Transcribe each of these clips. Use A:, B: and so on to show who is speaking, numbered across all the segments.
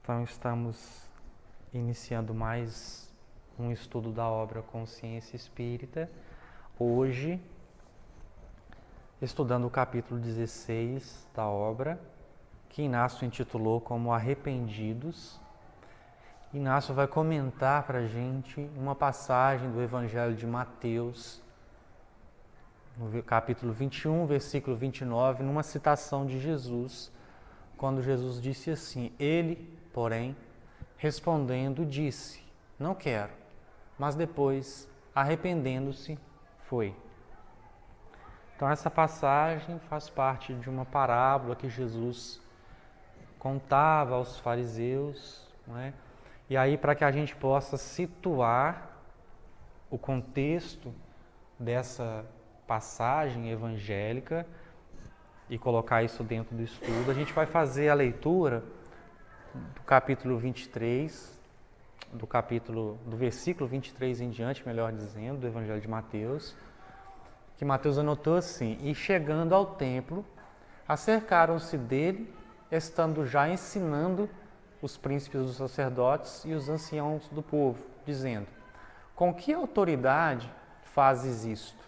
A: Então, estamos iniciando mais um estudo da obra Consciência Espírita. Hoje, estudando o capítulo 16 da obra, que Inácio intitulou como Arrependidos. Inácio vai comentar para a gente uma passagem do Evangelho de Mateus, no capítulo 21, versículo 29, numa citação de Jesus, quando Jesus disse assim: Ele, porém, respondendo, disse: Não quero, mas depois, arrependendo-se, foi. Então, essa passagem faz parte de uma parábola que Jesus contava aos fariseus, não é? E aí, para que a gente possa situar o contexto dessa passagem evangélica e colocar isso dentro do estudo, a gente vai fazer a leitura do capítulo 23, do versículo 23 em diante, melhor dizendo, do Evangelho de Mateus, que Mateus anotou assim: E chegando ao templo, acercaram-se dele, estando já ensinando os príncipes dos sacerdotes e os anciãos do povo, dizendo: Com que autoridade fazes isto?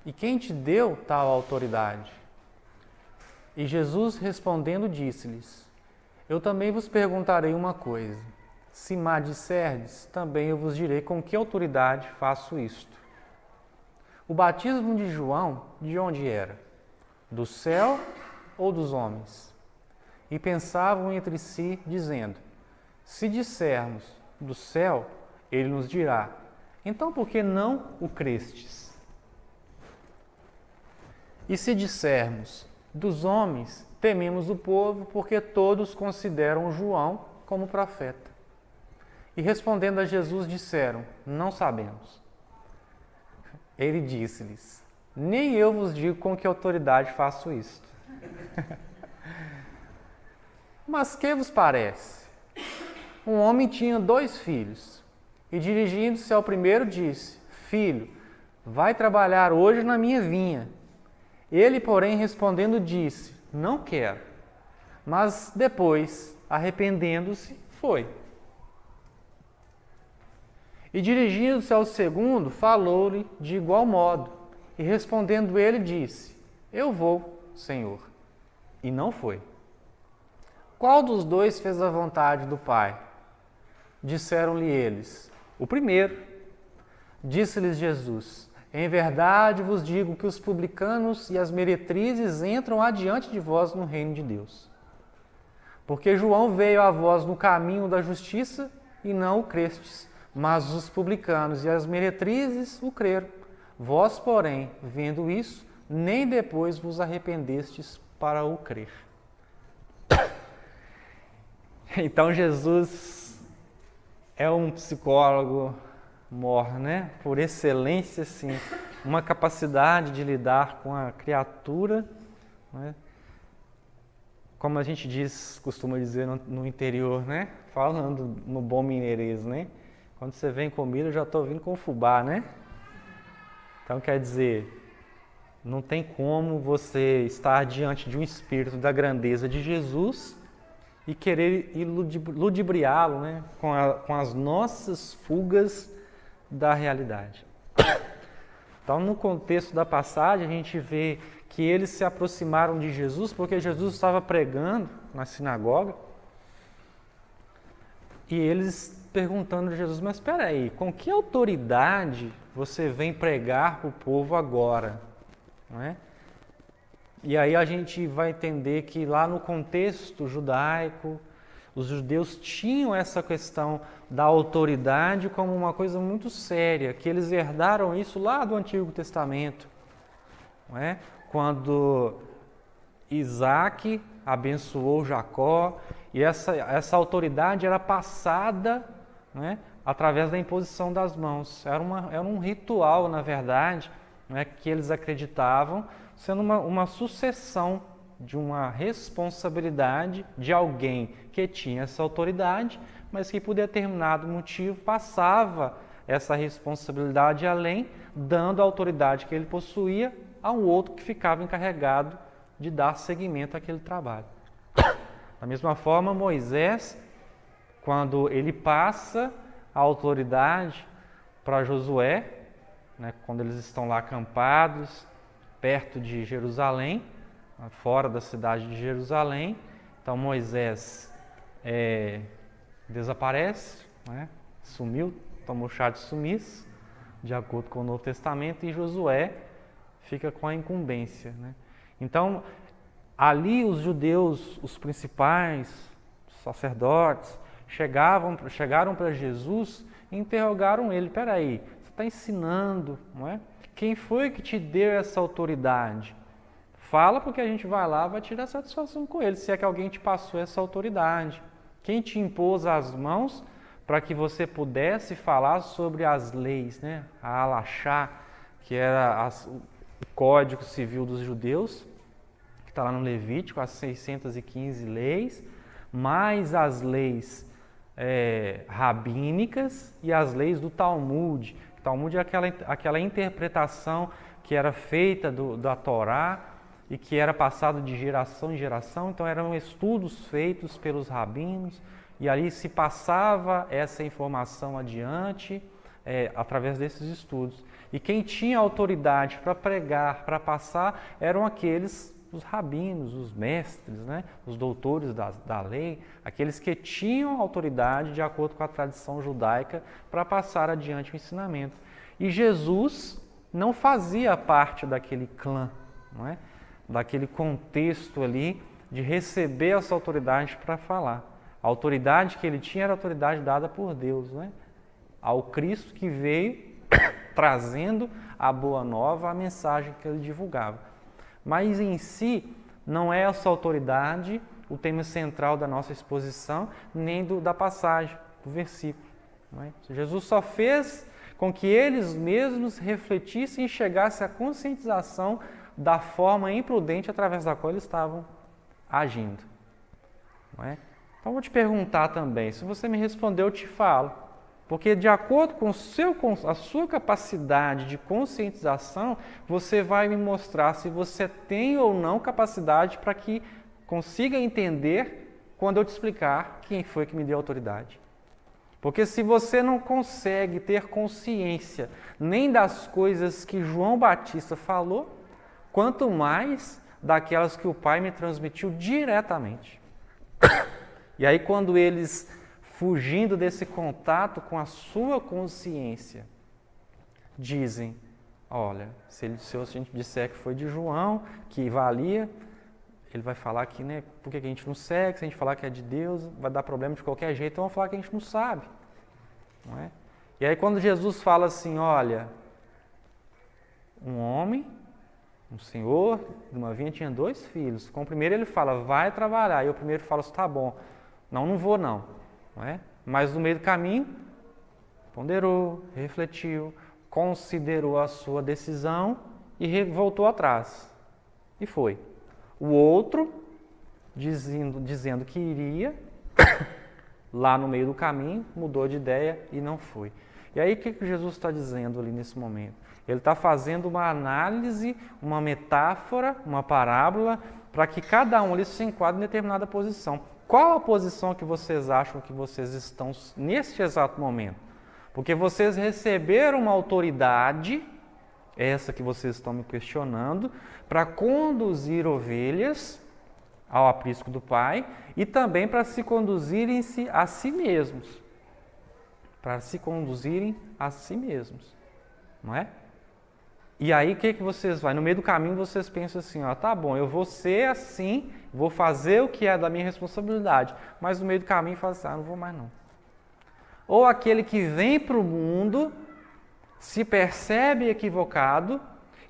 A: E quem te deu tal autoridade? E Jesus respondendo disse-lhes: Eu também vos perguntarei uma coisa. Se me disserdes, também eu vos direi com que autoridade faço isto. O batismo de João, de onde era? Do céu ou dos homens? E pensavam entre si, dizendo: Se dissermos do céu, ele nos dirá: Então por que não o crestes? E se dissermos dos homens, tememos o povo, porque todos consideram João como profeta. E respondendo a Jesus, disseram: Não sabemos. Ele disse-lhes: Nem eu vos digo com que autoridade faço isto. Mas que vos parece? Um homem tinha 2 filhos, e dirigindo-se ao primeiro disse: Filho, vai trabalhar hoje na minha vinha. Ele, porém, respondendo, disse: Não quero. Mas depois, arrependendo-se, foi. E dirigindo-se ao segundo, falou-lhe de igual modo. E respondendo ele, disse: Eu vou, Senhor. E não foi. Qual dos 2 fez a vontade do Pai? Disseram-lhe eles: O primeiro. Disse-lhes Jesus: Em verdade vos digo que os publicanos e as meretrizes entram adiante de vós no reino de Deus. Porque João veio a vós no caminho da justiça e não o crestes, mas os publicanos e as meretrizes o creram. Vós, porém, vendo isso, nem depois vos arrependestes para o crer. Então Jesus é um psicólogo mor, né? Por excelência, sim, uma capacidade de lidar com a criatura, né? Como a gente costuma dizer no interior, né? Falando no bom mineirês, né? Quando você vem comida, eu já estou vindo com fubá, né? Então, quer dizer, não tem como você estar diante de um espírito da grandeza de Jesus e querer ludibriá-lo, né? Com as nossas fugas da realidade. Então, no contexto da passagem, a gente vê que eles se aproximaram de Jesus porque Jesus estava pregando na sinagoga e eles perguntando a Jesus: Mas espera aí, com que autoridade você vem pregar para o povo agora? Não é? E aí a gente vai entender que lá no contexto judaico, os judeus tinham essa questão da autoridade como uma coisa muito séria, que eles herdaram isso lá do Antigo Testamento. Não é? Quando Isaac abençoou Jacó, e essa autoridade era passada, não é? Através da imposição das mãos. Era um ritual, na verdade, não é? Que eles acreditavam, sendo uma sucessão de uma responsabilidade de alguém que tinha essa autoridade, mas que por determinado motivo passava essa responsabilidade além, dando a autoridade que ele possuía a um outro que ficava encarregado de dar seguimento àquele trabalho. Da mesma forma, Moisés quando ele passa a autoridade para Josué, né, quando eles estão lá acampados, perto de Jerusalém, fora da cidade de Jerusalém. Então Moisés desaparece, né, sumiu, tomou chá de sumiço, de acordo com o Novo Testamento, e Josué fica com a incumbência, né? Então, ali os judeus, os principais, os sacerdotes, chegaram para Jesus e interrogaram ele: peraí, você está ensinando, não é? Quem foi que te deu essa autoridade? Fala, porque a gente vai lá, vai tirar satisfação com ele, se é que alguém te passou essa autoridade. Quem te impôs as mãos para que você pudesse falar sobre as leis, né? A Halachá, que era o Código Civil dos Judeus, que está lá no Levítico, as 615 leis, mais as leis rabínicas e as leis do Talmud. O Talmud é aquela interpretação que era feita da Torá e que era passado de geração em geração. Então eram estudos feitos pelos rabinos e ali se passava essa informação adiante através desses estudos. E quem tinha autoridade para pregar, para passar, eram os rabinos, os mestres, né? Os doutores da lei, aqueles que tinham autoridade de acordo com a tradição judaica para passar adiante o ensinamento. E Jesus não fazia parte daquele clã, não é? Daquele contexto ali de receber essa autoridade para falar. A autoridade que ele tinha era a autoridade dada por Deus, não é? Ao Cristo que veio trazendo a boa nova, a mensagem que ele divulgava. Mas em si, não é essa autoridade o tema central da nossa exposição, nem da passagem, do versículo. Não é? Jesus só fez com que eles mesmos refletissem e chegassem à conscientização da forma imprudente através da qual eles estavam agindo. Não é? Então, vou te perguntar também, se você me responder, eu te falo. Porque de acordo com a sua capacidade de conscientização, você vai me mostrar se você tem ou não capacidade para que consiga entender quando eu te explicar quem foi que me deu autoridade. Porque se você não consegue ter consciência nem das coisas que João Batista falou, quanto mais daquelas que o Pai me transmitiu diretamente. E aí quando eles, fugindo desse contato com a sua consciência, dizem: olha, se a gente disser que foi de João, que valia, ele vai falar que, né, por que a gente não segue, se a gente falar que é de Deus, vai dar problema de qualquer jeito, então vão falar que a gente não sabe. Não é? E aí quando Jesus fala assim: olha, um homem, um senhor de uma vinha tinha 2 filhos, com o primeiro ele fala: vai trabalhar, e o primeiro fala assim: tá bom, não vou não. Não é? Mas no meio do caminho, ponderou, refletiu, considerou a sua decisão e voltou atrás. E foi. O outro, dizendo que iria, lá no meio do caminho, mudou de ideia e não foi. E aí o que Jesus está dizendo ali nesse momento? Ele está fazendo uma análise, uma metáfora, uma parábola, para que cada um ali se enquadre em determinada posição. Qual a posição que vocês acham que vocês estão neste exato momento? Porque vocês receberam uma autoridade, essa que vocês estão me questionando, para conduzir ovelhas ao aprisco do Pai e também para se conduzirem-se a si mesmos. Para se conduzirem a si mesmos. Não é? E aí o que vocês vão? No meio do caminho vocês pensam assim: ó, tá bom, eu vou ser assim, vou fazer o que é da minha responsabilidade, mas no meio do caminho fala assim: não vou mais não. Ou aquele que vem para o mundo, se percebe equivocado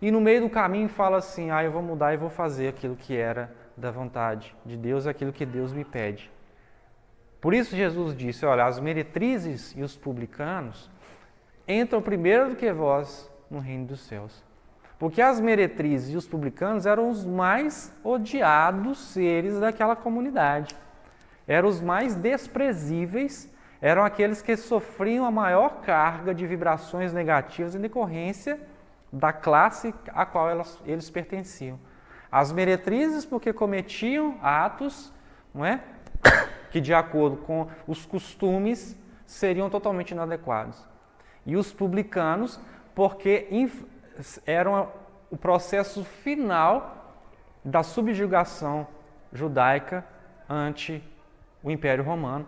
A: e no meio do caminho fala assim: eu vou mudar e vou fazer aquilo que era da vontade de Deus, aquilo que Deus me pede. Por isso Jesus disse: olha, as meretrizes e os publicanos entram primeiro do que vós no reino dos céus. Porque as meretrizes e os publicanos eram os mais odiados seres daquela comunidade. Eram os mais desprezíveis, eram aqueles que sofriam a maior carga de vibrações negativas em decorrência da classe a qual eles pertenciam. As meretrizes porque cometiam atos, não é, que de acordo com os costumes seriam totalmente inadequados. E os publicanos, porque eram o processo final da subjugação judaica ante o Império Romano.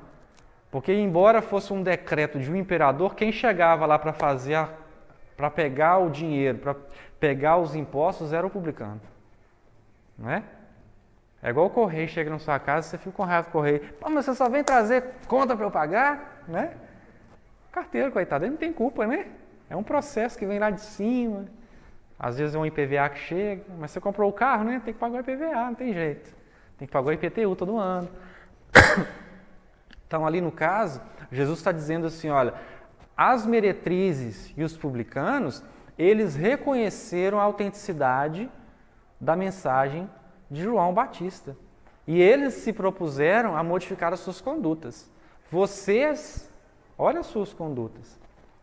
A: Porque, embora fosse um decreto de um imperador, quem chegava lá para pegar o dinheiro, para pegar os impostos, era o publicano. Não é? É igual o correio chega na sua casa, você fica com raiva do correio. Pô, mas você só vem trazer conta para eu pagar? Né? O carteiro, coitado, ele não tem culpa, né? É um processo que vem lá de cima. Às vezes é um IPVA que chega, mas você comprou o carro, né? Tem que pagar o IPVA, não tem jeito. Tem que pagar o IPTU todo ano. Então, ali no caso, Jesus está dizendo assim, olha, as meretrizes e os publicanos, eles reconheceram a autenticidade da mensagem de João Batista. E eles se propuseram a modificar as suas condutas. Vocês, olha as suas condutas.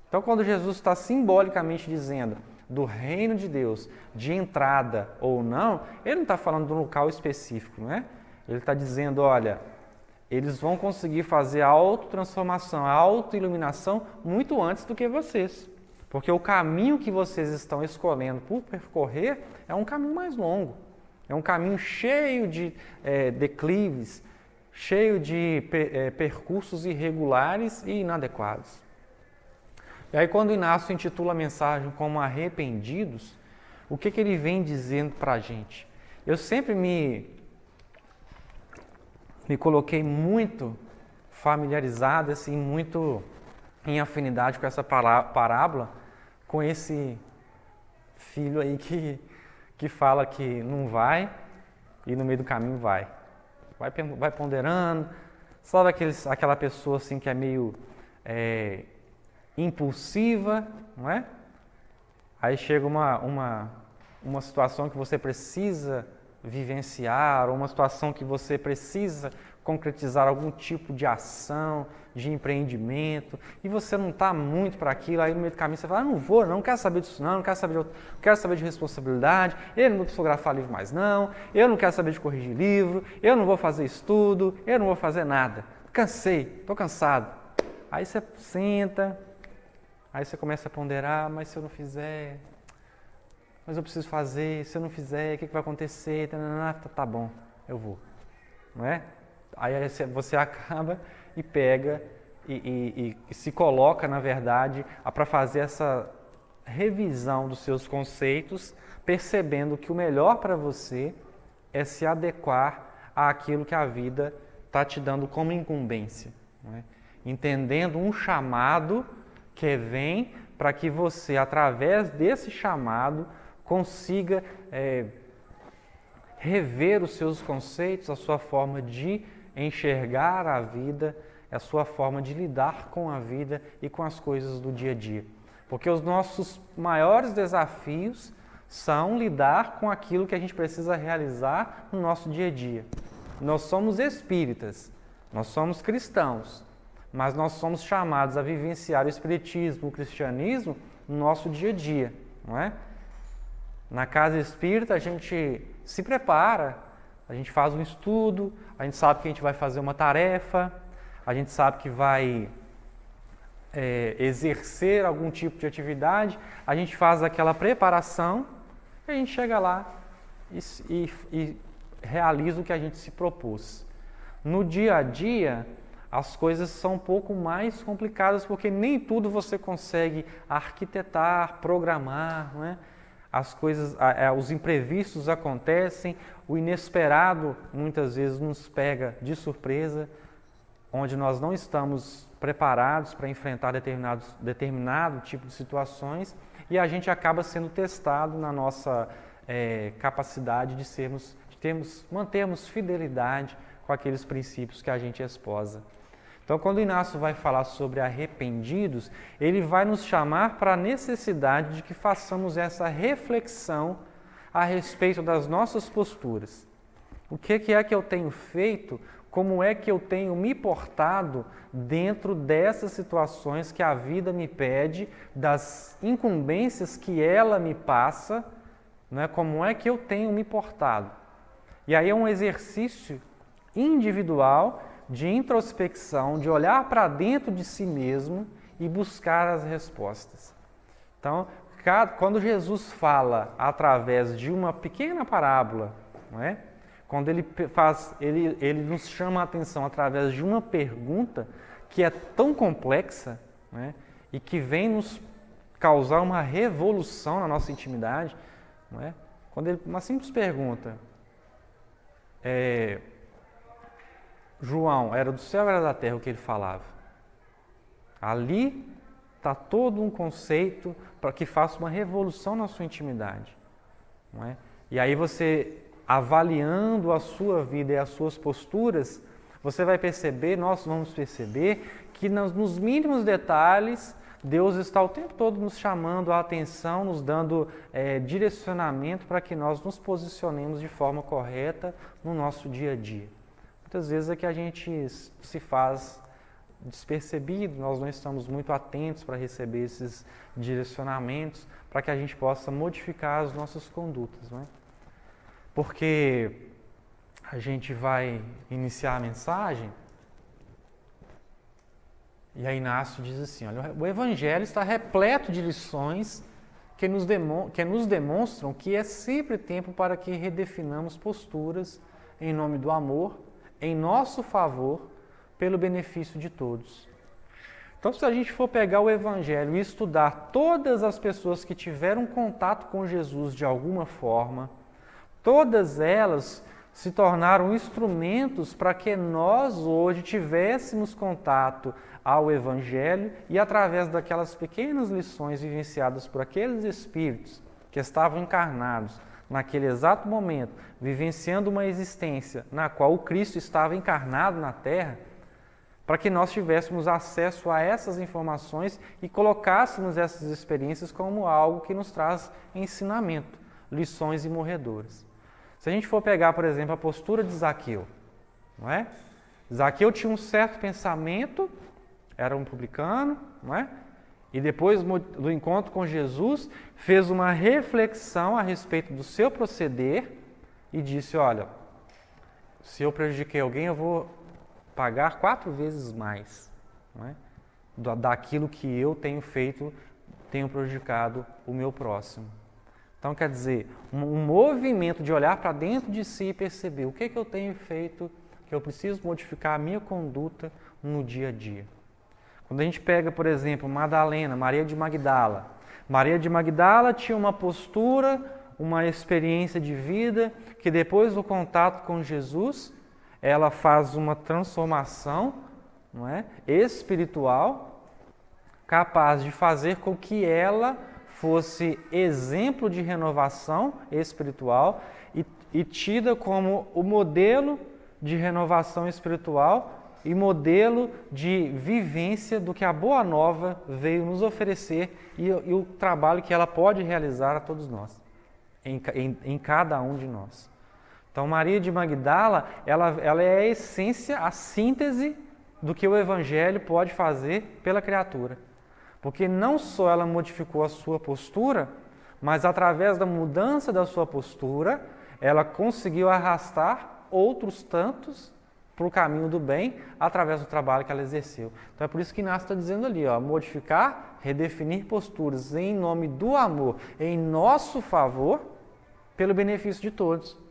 A: Então, quando Jesus está simbolicamente dizendo do reino de Deus, de entrada ou não, ele não está falando de um local específico, não é? Ele está dizendo, olha, eles vão conseguir fazer a autotransformação, a autoiluminação muito antes do que vocês. Porque o caminho que vocês estão escolhendo por percorrer é um caminho mais longo. É um caminho cheio de declives, cheio de percursos irregulares e inadequados. E aí, quando Inácio intitula a mensagem como Arrependidos, o que ele vem dizendo para a gente? Eu sempre me coloquei muito familiarizado, assim, muito em afinidade com essa parábola, com esse filho aí que fala que não vai e no meio do caminho vai. Vai ponderando, sabe aquela pessoa assim que é meio impulsiva, não é? Aí chega uma situação que você precisa vivenciar, ou uma situação que você precisa concretizar algum tipo de ação, de empreendimento, e você não está muito para aquilo, aí no meio do caminho você fala, não vou, não quero saber disso não quero saber de responsabilidade, eu não vou psicografar livro mais não, eu não quero saber de corrigir livro, eu não vou fazer estudo, eu não vou fazer nada, cansei, estou cansado. Aí você senta, aí você começa a ponderar, mas se eu não fizer, mas eu preciso fazer, se eu não fizer, o que vai acontecer? Tá bom, eu vou, não é? Aí você acaba e pega e se coloca, na verdade, para fazer essa revisão dos seus conceitos, percebendo que o melhor para você é se adequar àquilo que a vida está te dando como incumbência, não é? Entendendo um chamado que vem para que você, através desse chamado, consiga rever os seus conceitos, a sua forma de enxergar a vida, a sua forma de lidar com a vida e com as coisas do dia a dia. Porque os nossos maiores desafios são lidar com aquilo que a gente precisa realizar no nosso dia a dia. Nós somos espíritas, nós somos cristãos, mas nós somos chamados a vivenciar o espiritismo, o cristianismo no nosso dia a dia, não é? Na casa espírita a gente se prepara, a gente faz um estudo, a gente sabe que a gente vai fazer uma tarefa, a gente sabe que vai exercer algum tipo de atividade, a gente faz aquela preparação e a gente chega lá e realiza o que a gente se propôs. No dia a dia, as coisas são um pouco mais complicadas porque nem tudo você consegue arquitetar, programar, não é? As coisas, os imprevistos acontecem, o inesperado muitas vezes nos pega de surpresa, onde nós não estamos preparados para enfrentar determinado tipo de situações e a gente acaba sendo testado na nossa capacidade de mantermos fidelidade com aqueles princípios que a gente esposa. Então, quando Inácio vai falar sobre arrependidos, ele vai nos chamar para a necessidade de que façamos essa reflexão a respeito das nossas posturas. O que é que eu tenho feito? Como é que eu tenho me portado dentro dessas situações que a vida me pede, das incumbências que ela me passa, né? Como é que eu tenho me portado? E aí é um exercício individual de introspecção, de olhar para dentro de si mesmo e buscar as respostas. Então, quando Jesus fala através de uma pequena parábola, não é? Quando ele nos chama a atenção através de uma pergunta que é tão complexa, não é? E que vem nos causar uma revolução na nossa intimidade, não é? Quando uma simples pergunta, João, era do céu ou era da terra o que ele falava? Ali está todo um conceito para que faça uma revolução na sua intimidade, não é? E aí você, avaliando a sua vida e as suas posturas, você vai perceber, nós vamos perceber que nos mínimos detalhes Deus está o tempo todo nos chamando a atenção, nos dando direcionamento para que nós nos posicionemos de forma correta no nosso dia a dia. Muitas vezes é que a gente se faz despercebido, nós não estamos muito atentos para receber esses direcionamentos, para que a gente possa modificar as nossas condutas, não é? Porque a gente vai iniciar a mensagem e aí Inácio diz assim, olha, o Evangelho está repleto de lições que nos demonstram que é sempre tempo para que redefinamos posturas em nome do amor, em nosso favor, pelo benefício de todos. Então, se a gente for pegar o Evangelho e estudar todas as pessoas que tiveram contato com Jesus de alguma forma, todas elas se tornaram instrumentos para que nós hoje tivéssemos contato ao Evangelho e através daquelas pequenas lições vivenciadas por aqueles espíritos que estavam encarnados naquele exato momento, vivenciando uma existência na qual o Cristo estava encarnado na Terra, para que nós tivéssemos acesso a essas informações e colocássemos essas experiências como algo que nos traz ensinamento, lições imorredoras. Se a gente for pegar, por exemplo, a postura de Zaqueu, não é? Zaqueu tinha um certo pensamento, era um publicano, não é? E depois do encontro com Jesus, fez uma reflexão a respeito do seu proceder e disse, olha, se eu prejudiquei alguém, eu vou pagar 4 vezes mais, não é? Daquilo que eu tenho feito, tenho prejudicado o meu próximo. Então, quer dizer, um movimento de olhar para dentro de si e perceber o que eu tenho feito, que eu preciso modificar a minha conduta no dia a dia. Quando a gente pega, por exemplo, Madalena, Maria de Magdala. Maria de Magdala tinha uma postura, uma experiência de vida, que depois do contato com Jesus, ela faz uma transformação, não é? Espiritual, capaz de fazer com que ela fosse exemplo de renovação espiritual e tida como o modelo de renovação espiritual e modelo de vivência do que a Boa Nova veio nos oferecer e o trabalho que ela pode realizar a todos nós, em cada um de nós. Então, Maria de Magdala, ela é a essência, a síntese do que o Evangelho pode fazer pela criatura. Porque não só ela modificou a sua postura, mas através da mudança da sua postura, ela conseguiu arrastar outros tantos para o caminho do bem através do trabalho que ela exerceu. Então é por isso que Inácio está dizendo ali, ó, modificar, redefinir posturas em nome do amor, em nosso favor, pelo benefício de todos.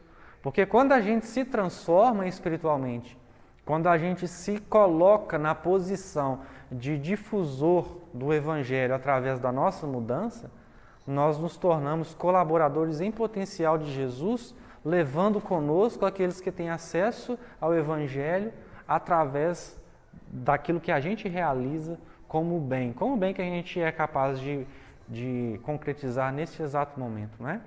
A: Porque quando a gente se transforma espiritualmente, quando a gente se coloca na posição de difusor do Evangelho através da nossa mudança, nós nos tornamos colaboradores em potencial de Jesus, levando conosco aqueles que têm acesso ao Evangelho através daquilo que a gente realiza como bem que a gente é capaz de concretizar nesse exato momento, não é?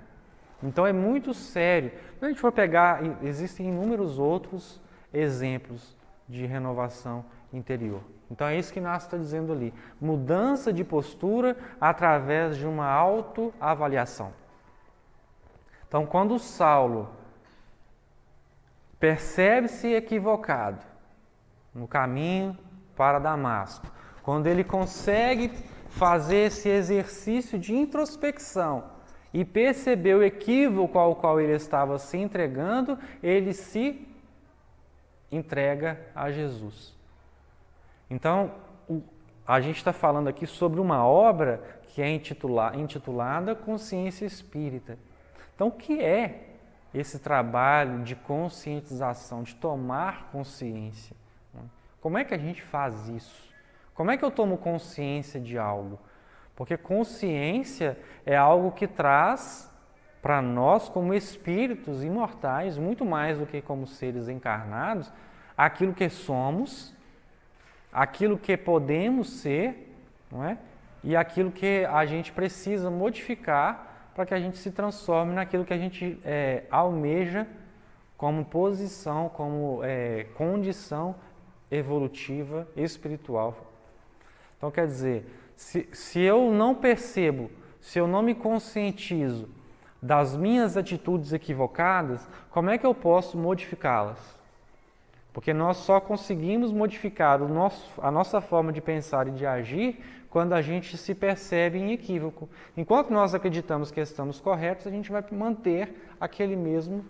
A: Então é muito sério. Quando a gente for pegar, existem inúmeros outros exemplos de renovação interior. Então é isso que Inácio está dizendo ali. Mudança de postura através de uma autoavaliação. Então quando Saulo percebe-se equivocado no caminho para Damasco, quando ele consegue fazer esse exercício de introspecção e perceber o equívoco ao qual ele estava se entregando, ele se entrega a Jesus. Então, a gente está falando aqui sobre uma obra que é intitulada Consciência Espírita. Então, o que é esse trabalho de conscientização, de tomar consciência? Como é que a gente faz isso? Como é que eu tomo consciência de algo? Porque consciência é algo que traz para nós, como espíritos imortais, muito mais do que como seres encarnados, aquilo que somos, aquilo que podemos ser, não é? E aquilo que a gente precisa modificar para que a gente se transforme naquilo que a gente almeja como posição, como condição evolutiva, espiritual. Então, quer dizer, se eu não percebo, se eu não me conscientizo das minhas atitudes equivocadas, como é que eu posso modificá-las? Porque nós só conseguimos modificar a nossa forma de pensar e de agir quando a gente se percebe em equívoco. Enquanto nós acreditamos que estamos corretos, a gente vai manter aquele mesmo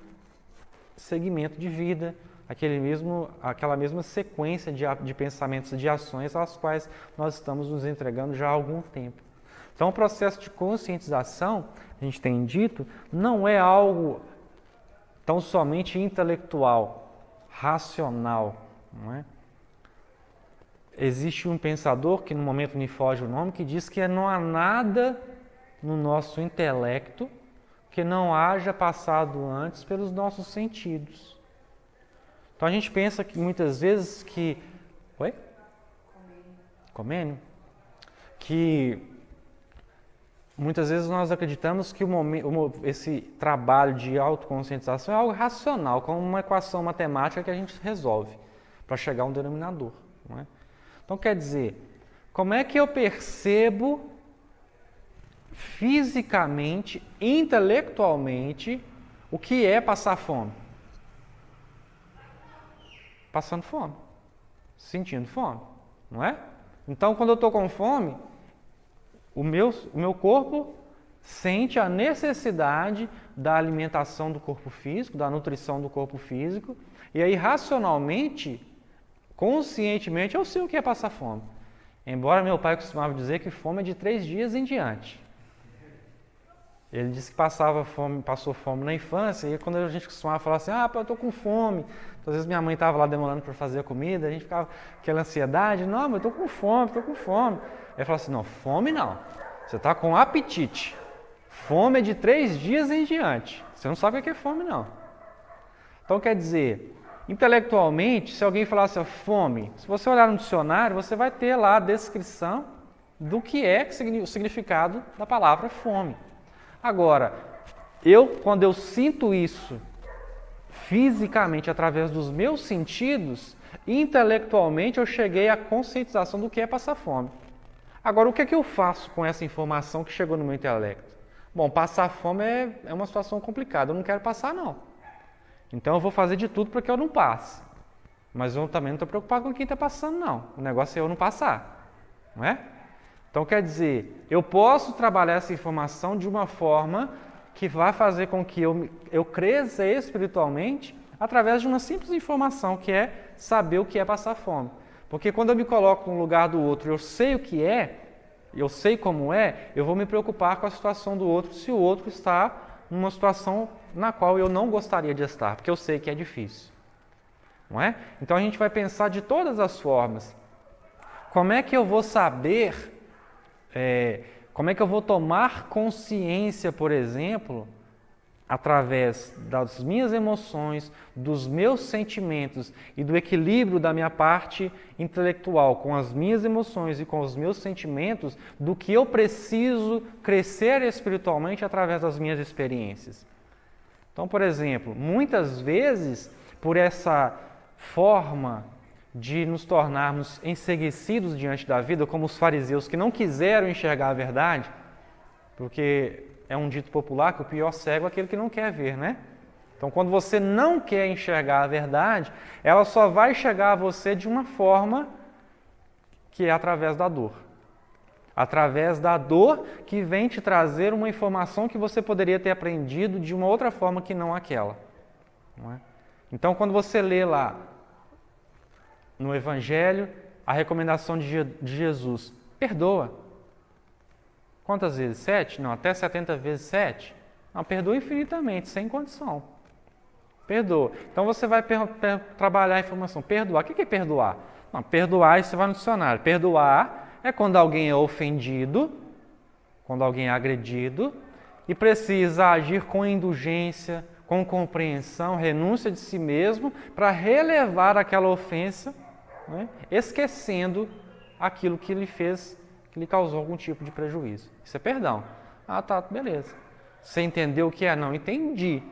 A: segmento de vida, aquela mesma sequência de pensamentos e de ações às quais nós estamos nos entregando já há algum tempo. Então, o processo de conscientização, a gente tem dito, não é algo tão somente intelectual, racional, não é? Existe um pensador, que no momento me foge o nome, que diz que não há nada no nosso intelecto que não haja passado antes pelos nossos sentidos. Então a gente pensa que muitas vezes que... Oi? Comênio? Que muitas vezes nós acreditamos que esse trabalho de autoconscientização é algo racional, como uma equação matemática que a gente resolve para chegar a um denominador, não é? Então, quer dizer, como é que eu percebo fisicamente, intelectualmente, o que é passar fome? Passando fome, sentindo fome, não é? Então, quando eu estou com fome, o meu corpo sente a necessidade da alimentação do corpo físico, da nutrição do corpo físico, e aí, racionalmente, conscientemente, eu sei o que é passar fome. Embora meu pai costumava dizer que fome é de 3 dias em diante. Ele disse que passou fome na infância, e quando a gente costumava falar assim, eu estou com fome. Às vezes minha mãe estava lá demorando para fazer a comida, a gente ficava com aquela ansiedade, não, mas eu estou com fome, estou com fome. Ele falou assim, não, fome não, você está com apetite. Fome é de 3 dias em diante, você não sabe o que é fome não. Então quer dizer, intelectualmente, se alguém falasse fome, se você olhar no dicionário, você vai ter lá a descrição do que é o significado da palavra fome. Agora, quando eu sinto isso fisicamente, através dos meus sentidos, intelectualmente eu cheguei à conscientização do que é passar fome. Agora, o que é que eu faço com essa informação que chegou no meu intelecto? Bom, passar fome é uma situação complicada, eu não quero passar não. Então eu vou fazer de tudo para que eu não passe. Mas eu também não estou preocupado com quem está passando não. O negócio é eu não passar, não é? Então quer dizer, eu posso trabalhar essa informação de uma forma que vai fazer com que eu cresça espiritualmente através de uma simples informação, que é saber o que é passar fome. Porque quando eu me coloco no lugar do outro, eu sei o que é, eu sei como é, eu vou me preocupar com a situação do outro se o outro está numa situação na qual eu não gostaria de estar, porque eu sei que é difícil. Não é? Então a gente vai pensar de todas as formas. Como é que eu vou saber, como é que eu vou tomar consciência, por exemplo, através das minhas emoções, dos meus sentimentos e do equilíbrio da minha parte intelectual com as minhas emoções e com os meus sentimentos, do que eu preciso crescer espiritualmente através das minhas experiências. Então, por exemplo, muitas vezes, por essa forma de nos tornarmos enceguecidos diante da vida, como os fariseus que não quiseram enxergar a verdade, porque é um dito popular que o pior cego é aquele que não quer ver, né? Então, quando você não quer enxergar a verdade, ela só vai chegar a você de uma forma que é através da dor. Através da dor que vem te trazer uma informação que você poderia ter aprendido de uma outra forma que não aquela. Não é? Então, quando você lê lá no Evangelho, a recomendação de Jesus, perdoa. Quantas vezes? 7? Não, até 70 vezes 7? Não, perdoa infinitamente, sem condição. Perdoa. Então você vai trabalhar a informação. Perdoar. O que é perdoar? Não, perdoar, isso vai no dicionário. Perdoar é quando alguém é ofendido, quando alguém é agredido e precisa agir com indulgência, com compreensão, renúncia de si mesmo para relevar aquela ofensa, né, esquecendo aquilo que lhe fez, que lhe causou algum tipo de prejuízo. Isso é perdão. Ah, tá, beleza. Você entendeu o que é? Não, entendi.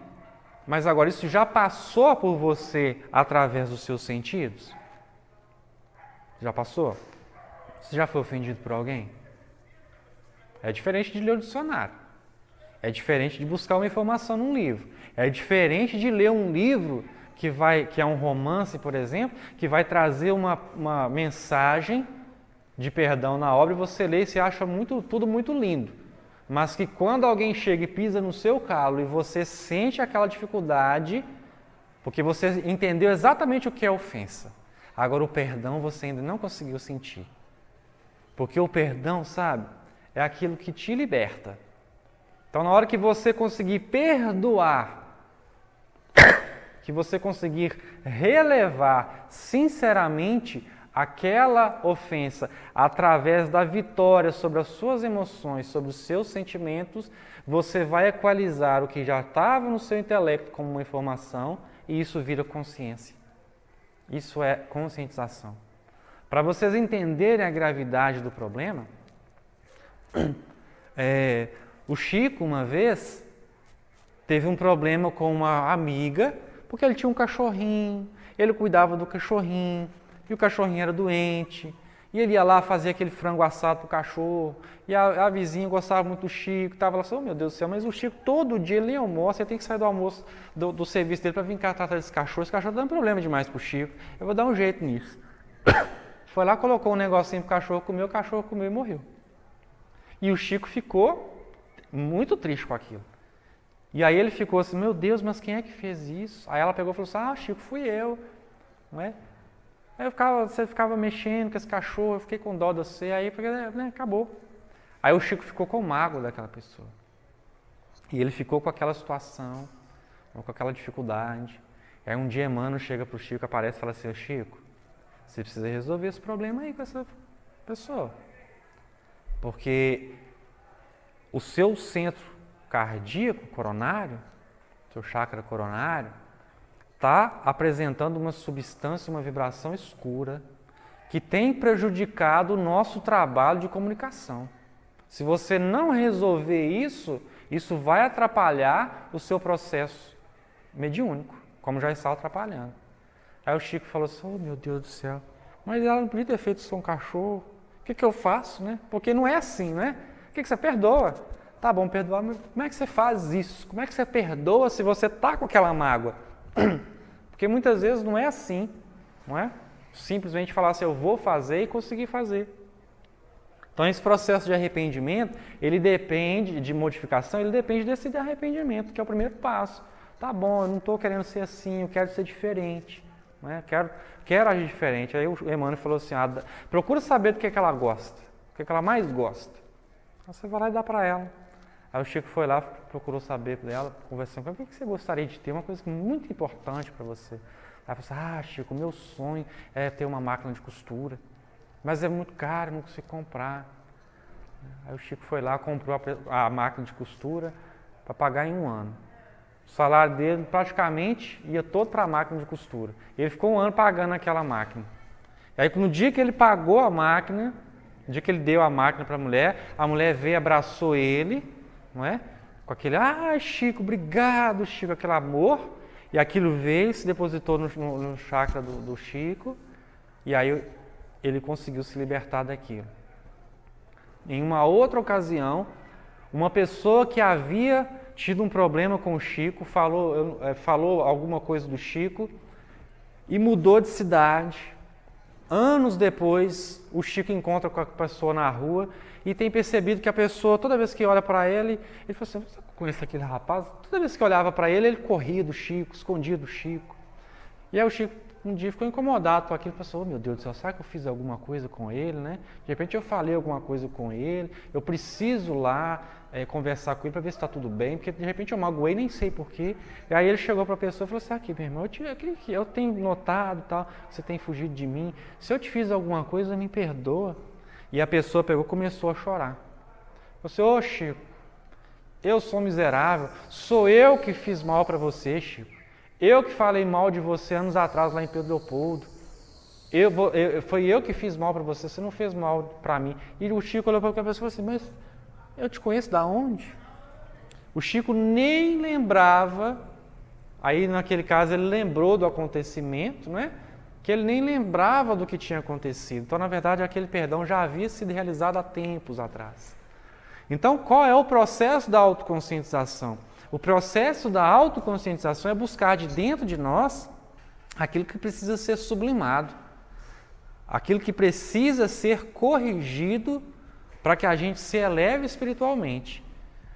A: Mas agora isso já passou por você através dos seus sentidos? Já passou? Você já foi ofendido por alguém? É diferente de ler o dicionário. É diferente de buscar uma informação num livro. É diferente de ler um livro que é um romance, por exemplo, que vai trazer uma mensagem de perdão na obra e você lê e você acha tudo muito lindo. Mas que quando alguém chega e pisa no seu calo e você sente aquela dificuldade, porque você entendeu exatamente o que é ofensa. Agora o perdão você ainda não conseguiu sentir. Porque o perdão, sabe, é aquilo que te liberta. Então na hora que você conseguir perdoar, que você conseguir relevar sinceramente aquela ofensa através da vitória sobre as suas emoções, sobre os seus sentimentos, você vai equalizar o que já estava no seu intelecto como uma informação e isso vira consciência. Isso é conscientização. Para vocês entenderem a gravidade do problema, o Chico, uma vez, teve um problema com uma amiga, porque ele tinha um cachorrinho, ele cuidava do cachorrinho, e o cachorrinho era doente, e ele ia lá fazer aquele frango assado pro cachorro, e a vizinha gostava muito do Chico, estava lá assim, oh meu Deus do céu, mas o Chico todo dia ele almoça, ele tem que sair do almoço, do serviço dele para vir cá tratar desse cachorro, esse cachorro tá dando problema demais pro Chico, eu vou dar um jeito nisso. Foi lá, colocou um negocinho pro cachorro comeu e morreu. E o Chico ficou muito triste com aquilo. E aí ele ficou assim, meu Deus, mas quem é que fez isso? Aí ela pegou e falou assim, Chico, fui eu, não é? Aí você ficava mexendo com esse cachorro, eu fiquei com dó de você, aí acabou. Aí o Chico ficou com mágoa daquela pessoa. E ele ficou com aquela situação, com aquela dificuldade. Aí um dia Emmanuel chega para o Chico, aparece e fala assim, Chico, você precisa resolver esse problema aí com essa pessoa. Porque o seu centro cardíaco, coronário, seu chakra coronário, está apresentando uma substância, uma vibração escura que tem prejudicado o nosso trabalho de comunicação. Se você não resolver isso, isso vai atrapalhar o seu processo mediúnico, como já está atrapalhando. Aí o Chico falou assim, oh meu Deus do céu, mas ela não podia ter feito isso com um cachorro, o que eu faço, né? Porque não é assim, né? O que você perdoa? Tá bom, perdoar, mas como é que você faz isso? Como é que você perdoa se você está com aquela mágoa? Porque muitas vezes não é assim, não é? Simplesmente falar assim, eu vou fazer e conseguir fazer. Então esse processo de arrependimento, ele depende de modificação, ele depende desse arrependimento, que é o primeiro passo. Tá bom, eu não estou querendo ser assim, eu quero ser diferente, não é? Quero agir diferente. Aí o Emmanuel falou assim, procura saber do que ela gosta, o que ela mais gosta. Aí você vai lá e dá para ela. Aí o Chico foi lá, procurou saber dela, conversando com ela, o que você gostaria de ter? Uma coisa muito importante para você. Aí falou assim, Chico, meu sonho é ter uma máquina de costura, mas é muito caro, não consigo comprar. Aí o Chico foi lá, comprou a máquina de costura para pagar em 1 ano. O salário dele praticamente ia todo para a máquina de costura. E ele ficou 1 ano pagando aquela máquina. E aí no dia que ele pagou a máquina, no dia que ele deu a máquina para a mulher veio, abraçou ele, não é? Com aquele, Chico, obrigado, Chico, aquele amor. E aquilo veio, se depositou no chakra do Chico, e aí ele conseguiu se libertar daquilo. Em uma outra ocasião, uma pessoa que havia tido um problema com o Chico, falou alguma coisa do Chico e mudou de cidade. Anos depois, o Chico encontra com a pessoa na rua e tem percebido que a pessoa, toda vez que olha para ele fala assim, você conhece aquele rapaz? Toda vez que olhava para ele corria do Chico, escondia do Chico. E aí o Chico um dia ficou incomodado com aquilo, pensou, oh, meu Deus do céu, será que eu fiz alguma coisa com ele, né? De repente eu falei alguma coisa com ele, eu preciso lá conversar com ele para ver se está tudo bem, porque de repente eu magoei, nem sei porquê. E aí ele chegou para a pessoa e falou assim, aqui, meu irmão, eu tenho notado tal, que você tem fugido de mim, se eu te fiz alguma coisa, me perdoa. E a pessoa pegou e começou a chorar. Você, ô Chico, eu sou miserável, sou eu que fiz mal para você, Chico. Eu que falei mal de você anos atrás lá em Pedro Leopoldo. Foi eu que fiz mal para você, você não fez mal para mim. E o Chico olhou para a pessoa e falou assim, mas eu te conheço da onde? O Chico nem lembrava, aí naquele caso ele lembrou do acontecimento, né? Que ele nem lembrava do que tinha acontecido. Então, na verdade, aquele perdão já havia sido realizado há tempos atrás. Então, qual é o processo da autoconscientização? O processo da autoconscientização é buscar de dentro de nós aquilo que precisa ser sublimado, aquilo que precisa ser corrigido para que a gente se eleve espiritualmente.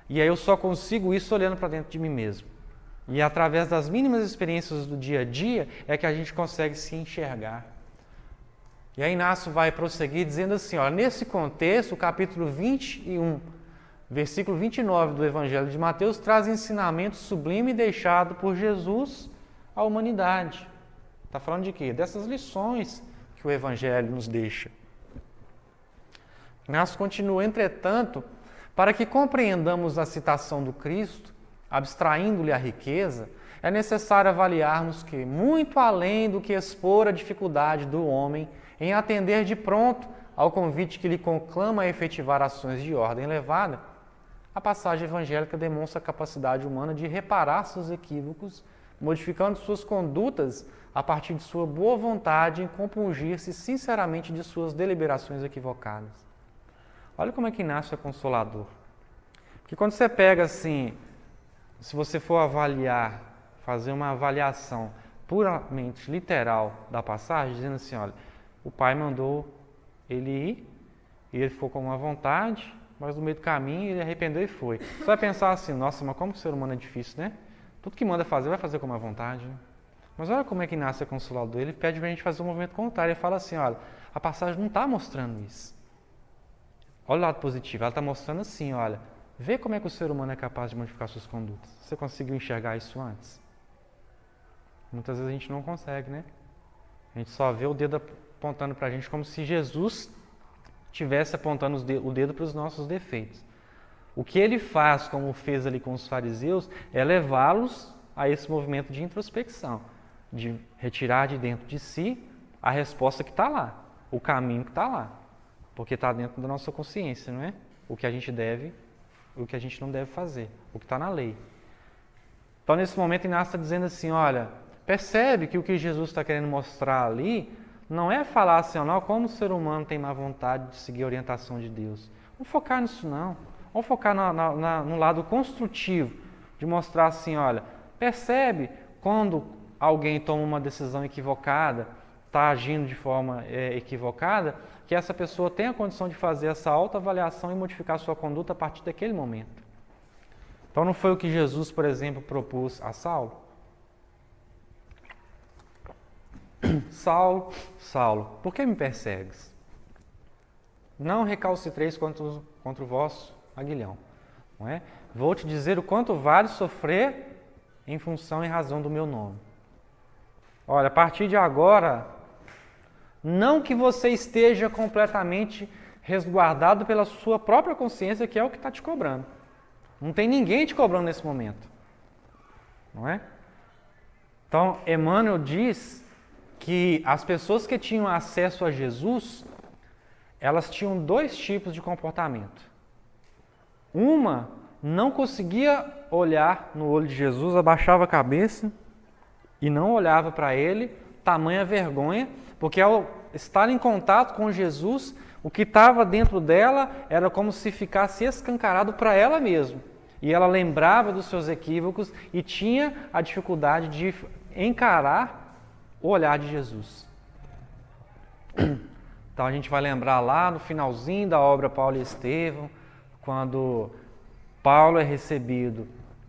A: E aí eu só consigo isso olhando para dentro de mim mesmo. E através das mínimas experiências do dia a dia é que a gente consegue se enxergar. E aí Inácio vai prosseguir dizendo assim, ó, nesse contexto, o capítulo 21, versículo 29 do Evangelho de Mateus traz ensinamento sublime deixado por Jesus à humanidade. Está falando de quê? Dessas lições que o Evangelho nos deixa. Inácio continua, entretanto, para que compreendamos a citação do Cristo, abstraindo-lhe a riqueza, é necessário avaliarmos que, muito além do que expor a dificuldade do homem em atender de pronto ao convite que lhe conclama a efetivar ações de ordem elevada, a passagem evangélica demonstra a capacidade humana de reparar seus equívocos, modificando suas condutas a partir de sua boa vontade em compungir-se sinceramente de suas deliberações equivocadas. Olha como é que Inácio é consolador. Porque quando você pega assim, se você for avaliar, fazer uma avaliação puramente literal da passagem, dizendo assim, olha, o pai mandou ele ir, e ele ficou com uma vontade, mas no meio do caminho ele arrependeu e foi. Você vai pensar assim, nossa, mas como o ser humano é difícil, né? Tudo que manda fazer, vai fazer com uma vontade, né? Mas olha como é que Inácio é consolador, ele pede para a gente fazer um movimento contrário, ele fala assim, olha, a passagem não está mostrando isso. Olha o lado positivo, ela está mostrando assim, olha, vê como é que o ser humano é capaz de modificar suas condutas. Você conseguiu enxergar isso antes? Muitas vezes a gente não consegue, né? A gente só vê o dedo apontando para a gente como se Jesus estivesse apontando o dedo para os nossos defeitos. O que ele faz, como fez ali com os fariseus, é levá-los a esse movimento de introspecção, de retirar de dentro de si a resposta que está lá, o caminho que está lá, porque está dentro da nossa consciência, não é? O que a gente deve, o que a gente não deve fazer, o que está na lei. Então, nesse momento, Inácio está dizendo assim, olha, percebe que o que Jesus está querendo mostrar ali não é falar assim, não, como o ser humano tem má vontade de seguir a orientação de Deus. Vamos focar nisso não. Vamos focar no lado construtivo, de mostrar assim, olha, percebe quando alguém toma uma decisão equivocada, está agindo de forma equivocada, que essa pessoa tem a condição de fazer essa autoavaliação e modificar sua conduta a partir daquele momento. Então não foi o que Jesus, por exemplo, propôs a Saulo? Saulo, Saulo, por que me persegues? Não recalcitreis contra o vosso aguilhão. Não é? Vou te dizer o quanto vale sofrer em função e razão do meu nome. Olha, a partir de agora, não que você esteja completamente resguardado pela sua própria consciência, que é o que está te cobrando. Não tem ninguém te cobrando nesse momento. Não é? Então, Emmanuel diz que as pessoas que tinham acesso a Jesus, elas tinham dois tipos de comportamento. Uma não conseguia olhar no olho de Jesus, abaixava a cabeça e não olhava para ele, tamanha vergonha, porque ao estar em contato com Jesus, o que estava dentro dela era como se ficasse escancarado para ela mesma. E ela lembrava dos seus equívocos e tinha a dificuldade de encarar o olhar de Jesus. Então a gente vai lembrar lá no finalzinho da obra Paulo e Estevão, quando Paulo é recebido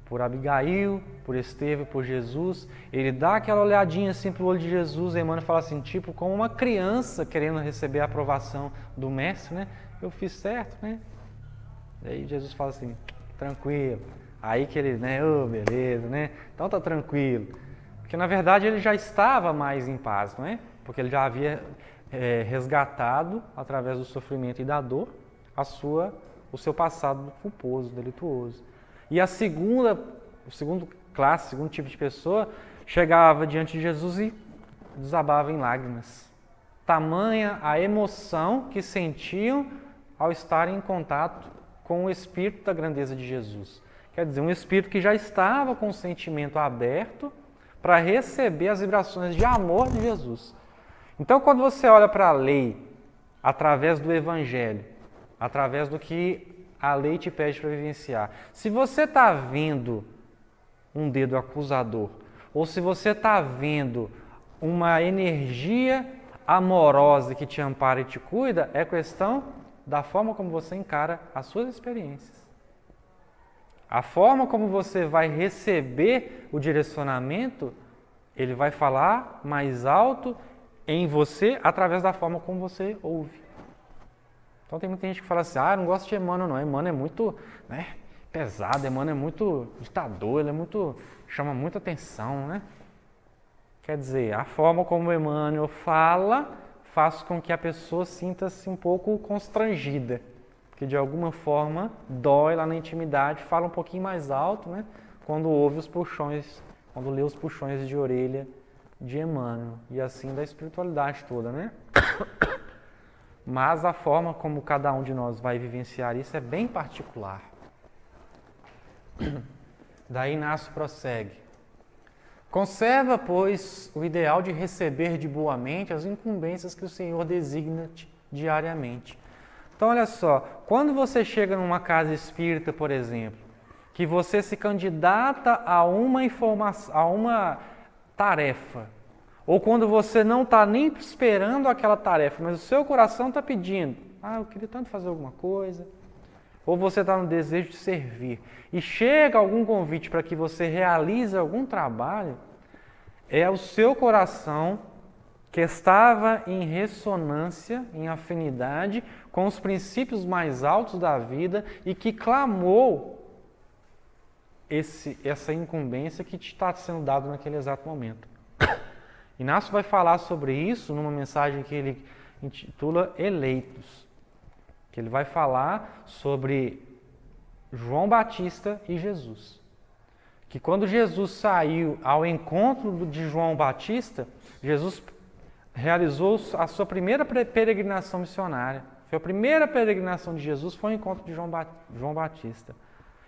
A: por Abigail, por Estevão, por Jesus. Ele dá aquela olhadinha assim para o olho de Jesus, e Emmanuel fala assim, tipo como uma criança querendo receber a aprovação do mestre, né? Eu fiz certo, né? E aí Jesus fala assim, tranquilo. Aí que ele, né? Oh, beleza, né? Então tá tranquilo. Porque na verdade ele já estava mais em paz, não é? Porque ele já havia resgatado, através do sofrimento e da dor, o seu passado culposo, delituoso. E a segunda classe, segundo tipo de pessoa, chegava diante de Jesus e desabava em lágrimas. Tamanha a emoção que sentiam ao estarem em contato com o Espírito da grandeza de Jesus. Quer dizer, um Espírito que já estava com o sentimento aberto para receber as vibrações de amor de Jesus. Então, quando você olha para a lei, através do Evangelho, através do que a lei te pede para vivenciar, se você está vendo um dedo acusador, ou se você está vendo uma energia amorosa que te ampara e te cuida, é questão da forma como você encara as suas experiências. A forma como você vai receber o direcionamento, ele vai falar mais alto em você através da forma como você ouve. Então tem muita gente que fala assim, eu não gosto de Emmanuel não, Emmanuel é muito pesado, Emmanuel é muito ditador, ele chama muita atenção, né? Quer dizer, a forma como Emmanuel fala faz com que a pessoa sinta-se um pouco constrangida, porque de alguma forma dói lá na intimidade, fala um pouquinho mais alto, né? Quando ouve os puxões, quando lê os puxões de orelha de Emmanuel, e assim da espiritualidade toda, né? Mas a forma como cada um de nós vai vivenciar isso é bem particular. Daí Inácio prossegue. Conserva, pois, o ideal de receber de boa mente as incumbências que o Senhor designa-te diariamente. Então, olha só, quando você chega numa casa espírita, por exemplo, que você se candidata a uma informação, a uma tarefa, ou quando você não está nem esperando aquela tarefa, mas o seu coração está pedindo, eu queria tanto fazer alguma coisa, ou você está no desejo de servir, e chega algum convite para que você realize algum trabalho, é o seu coração que estava em ressonância, em afinidade com os princípios mais altos da vida e que clamou essa incumbência que te está sendo dado naquele exato momento. Inácio vai falar sobre isso numa mensagem que ele intitula Eleitos, que ele vai falar sobre João Batista e Jesus. Que quando Jesus saiu ao encontro de João Batista, Jesus realizou a sua primeira peregrinação missionária. Foi a primeira peregrinação de Jesus, foi o encontro de João Batista.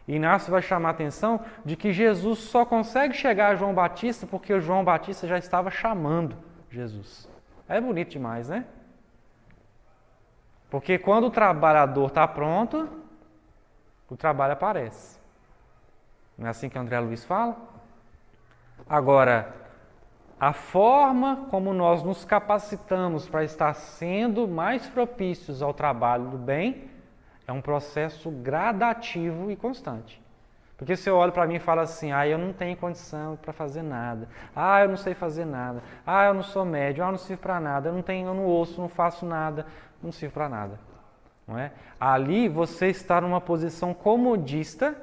A: E Inácio vai chamar a atenção de que Jesus só consegue chegar a João Batista porque o João Batista já estava chamando Jesus. É bonito demais, né? Porque quando o trabalhador está pronto, o trabalho aparece. Não é assim que André Luiz fala? Agora, a forma como nós nos capacitamos para estar sendo mais propícios ao trabalho do bem é um processo gradativo e constante. Porque se eu olho para mim e falo assim, eu não tenho condição para fazer nada, eu não sei fazer nada, eu não sou médium, eu não sirvo para nada, eu não ouço, não faço nada, não sirvo para nada. Não é? Ali você está numa posição comodista,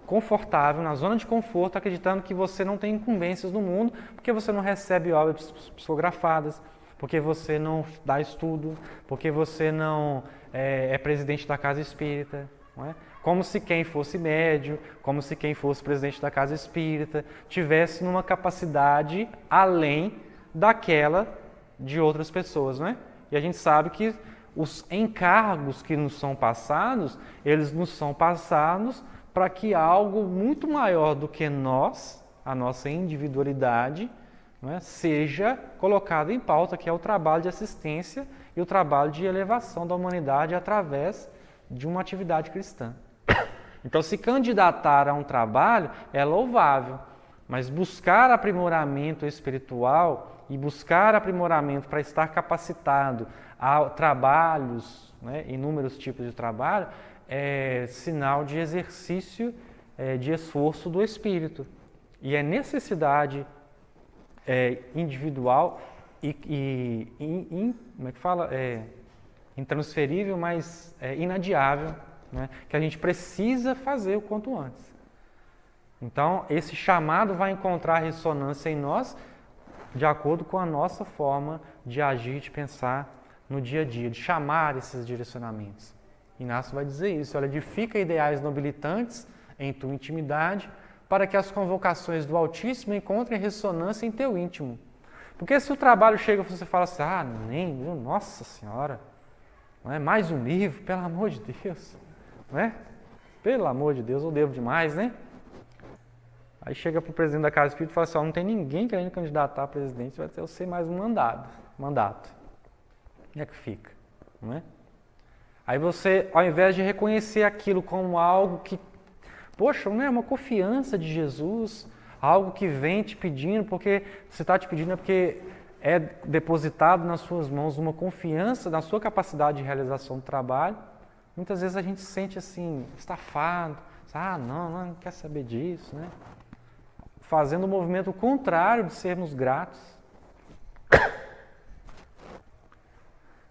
A: confortável, na zona de conforto, acreditando que você não tem incumbências no mundo, porque você não recebe obras psicografadas, porque você não dá estudo, porque você não é presidente da casa espírita, não é? Como se quem fosse médium, como se quem fosse presidente da casa espírita tivesse numa capacidade além daquela de outras pessoas, não é? E a gente sabe que os encargos que nos são passados, eles nos são passados para que algo muito maior do que nós, a nossa individualidade, não é, seja colocado em pauta, que é o trabalho de assistência e o trabalho de elevação da humanidade através de uma atividade cristã. Então, se candidatar a um trabalho é louvável, mas buscar aprimoramento espiritual e buscar aprimoramento para estar capacitado a trabalhos, né, inúmeros tipos de trabalho, é sinal de exercício de esforço do espírito. E é necessidade individual como é que fala? Intransferível, mas inadiável, né? Que a gente precisa fazer o quanto antes. Então, esse chamado vai encontrar ressonância em nós de acordo com a nossa forma de agir, de pensar no dia a dia, de chamar esses direcionamentos. Inácio vai dizer isso, olha, edifica ideais nobilitantes em tua intimidade, para que as convocações do Altíssimo encontrem ressonância em teu íntimo. Porque se o trabalho chega e você fala assim, nossa Senhora, não é mais um livro, pelo amor de Deus, não é? Pelo amor de Deus, eu devo demais, né? Aí chega para o presidente da Casa Espírita e fala assim, não tem ninguém querendo candidatar a presidente, vai ter você mais um mandato. Como é que fica? Não é? Aí você, ao invés de reconhecer aquilo como algo que, poxa, não é uma confiança de Jesus, algo que vem te pedindo, porque você está te pedindo é porque é depositado nas suas mãos uma confiança na sua capacidade de realização do trabalho. Muitas vezes a gente se sente assim, estafado, não quer saber disso, né? Fazendo o movimento contrário de sermos gratos.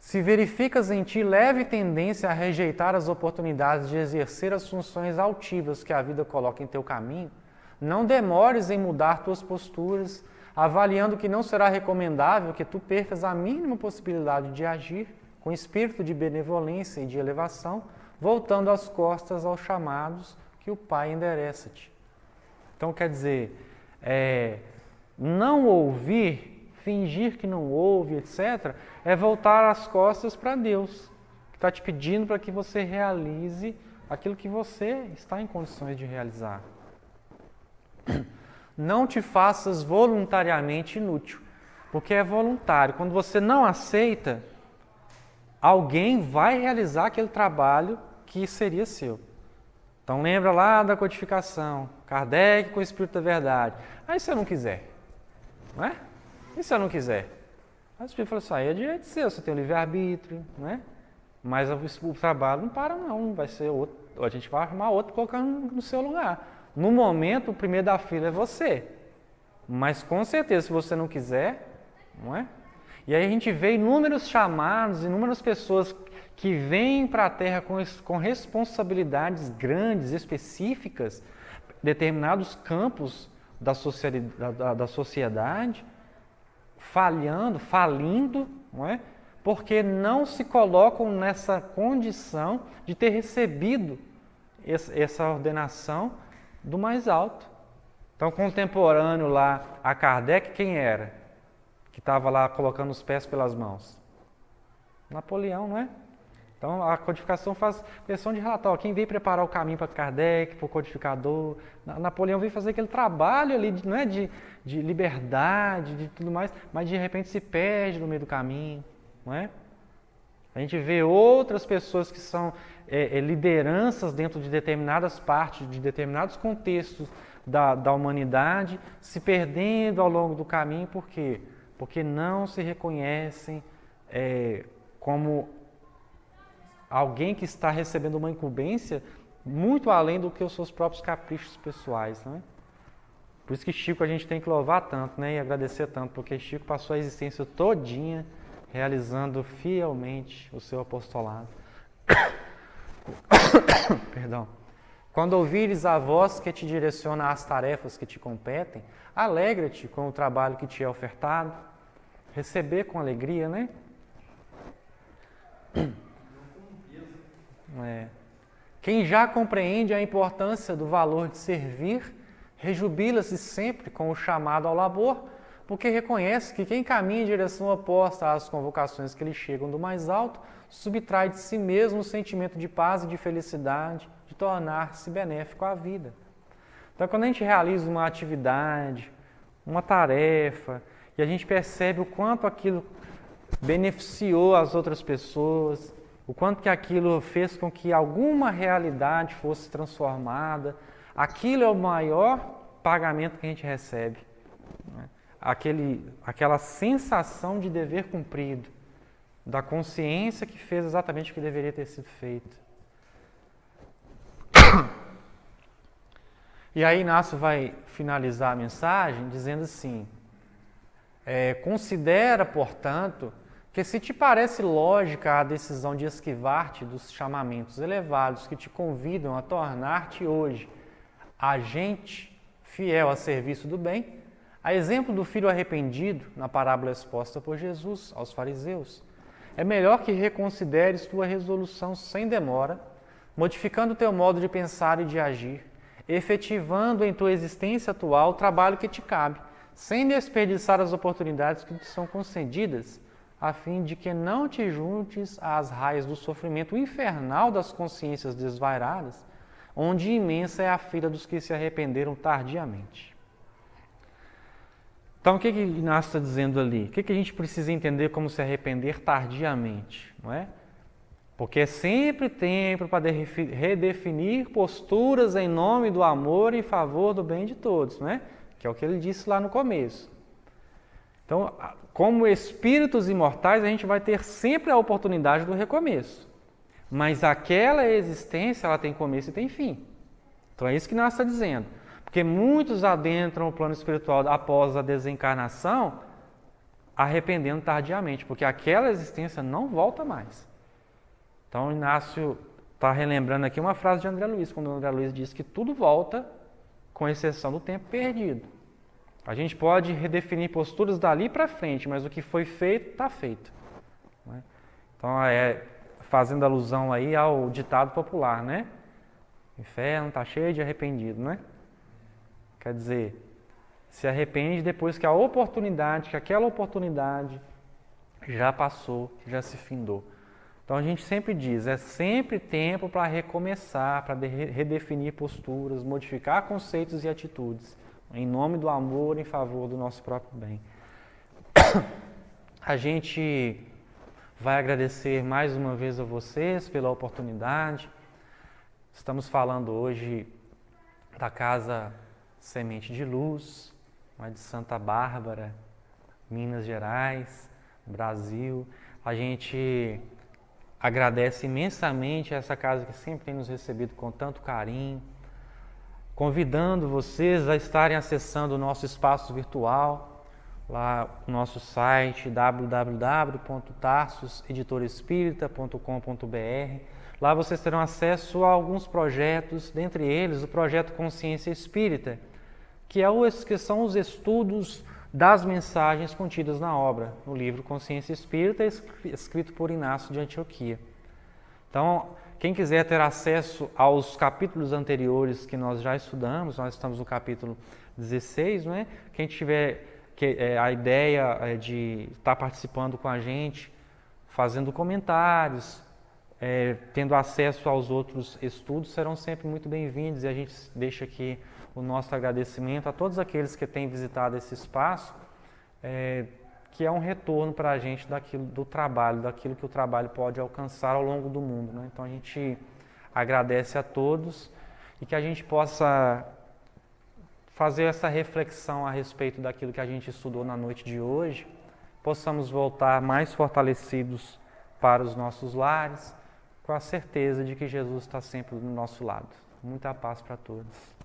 A: Se verificas em ti leve tendência a rejeitar as oportunidades de exercer as funções altivas que a vida coloca em teu caminho, não demores em mudar tuas posturas, avaliando que não será recomendável que tu percas a mínima possibilidade de agir com espírito de benevolência e de elevação, voltando as costas aos chamados que o Pai endereça-te. Então, quer dizer, não ouvir, fingir que não ouve, etc., é voltar as costas para Deus, que está te pedindo para que você realize aquilo que você está em condições de realizar. Não te faças voluntariamente inútil, porque é voluntário. Quando você não aceita, alguém vai realizar aquele trabalho que seria seu. Então lembra lá da codificação, Kardec com o Espírito da Verdade. Aí se eu não quiser, não é? E se eu não quiser? Aí o Espírito falou assim, aí é direito seu, você tem o livre-arbítrio, não é? Mas o trabalho não para não, vai ser outro, a gente vai arrumar outro colocando no seu lugar. No momento, o primeiro da fila é você. Mas com certeza, se você não quiser, não é? E aí a gente vê inúmeros chamados, inúmeras pessoas que vêm para a Terra com responsabilidades grandes, específicas, determinados campos da sociedade, falindo, não é? Porque não se colocam nessa condição de ter recebido essa ordenação do mais alto. Então, contemporâneo lá a Kardec, quem era? Que estava lá colocando os pés pelas mãos? Napoleão, não é? Então, a codificação faz questão de relatar, quem veio preparar o caminho para Kardec, para o codificador. Napoleão veio fazer aquele trabalho ali, não é? de liberdade, de tudo mais, mas de repente se perde no meio do caminho, não é? A gente vê outras pessoas que são lideranças dentro de determinadas partes, de determinados contextos da humanidade, se perdendo ao longo do caminho, por quê? Porque não se reconhecem como alguém que está recebendo uma incumbência muito além do que os seus próprios caprichos pessoais, não é? Por isso que Chico a gente tem que louvar tanto, né? E agradecer tanto, porque Chico passou a existência todinha realizando fielmente o seu apostolado. Perdão. Quando ouvires a voz que te direciona às tarefas que te competem, alegra-te com o trabalho que te é ofertado. Receber com alegria, né? Quem já compreende a importância do valor de servir, rejubila-se sempre com o chamado ao labor, porque reconhece que quem caminha em direção oposta às convocações que lhe chegam do mais alto, subtrai de si mesmo o sentimento de paz e de felicidade, de tornar-se benéfico à vida. Então, quando a gente realiza uma atividade, uma tarefa, e a gente percebe o quanto aquilo beneficiou as outras pessoas, o quanto que aquilo fez com que alguma realidade fosse transformada, aquilo é o maior pagamento que a gente recebe. Né? Aquela sensação de dever cumprido, da consciência que fez exatamente o que deveria ter sido feito. E aí Inácio vai finalizar a mensagem dizendo assim, considera, portanto, que se te parece lógica a decisão de esquivar-te dos chamamentos elevados que te convidam a tornar-te hoje agente fiel a serviço do bem, a exemplo do filho arrependido na parábola exposta por Jesus aos fariseus, é melhor que reconsideres tua resolução sem demora, modificando teu modo de pensar e de agir, efetivando em tua existência atual o trabalho que te cabe, sem desperdiçar as oportunidades que te são concedidas, a fim de que não te juntes às raias do sofrimento infernal das consciências desvairadas, onde imensa é a fila dos que se arrependeram tardiamente. Então, o que Inácio está dizendo ali? O que a gente precisa entender como se arrepender tardiamente? Não é? Porque é sempre tempo para redefinir posturas em nome do amor e em favor do bem de todos, não é? Que é o que ele disse lá no começo. Então, como espíritos imortais, a gente vai ter sempre a oportunidade do recomeço. Mas aquela existência, ela tem começo e tem fim. Então é isso que Inácio está dizendo. Porque muitos adentram o plano espiritual após a desencarnação, arrependendo tardiamente, porque aquela existência não volta mais. Então Inácio está relembrando aqui uma frase de André Luiz, quando André Luiz diz que tudo volta, com exceção do tempo perdido. A gente pode redefinir posturas dali para frente, mas o que foi feito, está feito. Então, fazendo alusão aí ao ditado popular, né? O inferno está cheio de arrependido, né? Quer dizer, se arrepende depois que aquela oportunidade já passou, já se findou. Então a gente sempre diz, é sempre tempo para recomeçar, para redefinir posturas, modificar conceitos e atitudes, em nome do amor, em favor do nosso próprio bem. A gente vai agradecer mais uma vez a vocês pela oportunidade. Estamos falando hoje da Casa Semente de Luz, de Santa Bárbara, Minas Gerais, Brasil. A gente agradece imensamente a essa casa que sempre tem nos recebido com tanto carinho, convidando vocês a estarem acessando o nosso espaço virtual, lá no nosso site www.tarsoseditoraespírita.com.br. Lá vocês terão acesso a alguns projetos, dentre eles o projeto Consciência Espírita, que são os estudos das mensagens contidas na obra, no livro Consciência Espírita, escrito por Inácio de Antioquia. Então, quem quiser ter acesso aos capítulos anteriores que nós já estudamos, nós estamos no capítulo 16, não é? Quem tiver a ideia de estar participando com a gente, fazendo comentários, tendo acesso aos outros estudos, serão sempre muito bem-vindos, e a gente deixa aqui o nosso agradecimento a todos aqueles que têm visitado esse espaço, que é um retorno para a gente daquilo que o trabalho pode alcançar ao longo do mundo, né? Então a gente agradece a todos e que a gente possa fazer essa reflexão a respeito daquilo que a gente estudou na noite de hoje, possamos voltar mais fortalecidos para os nossos lares, com a certeza de que Jesus está sempre do nosso lado. Muita paz para todos.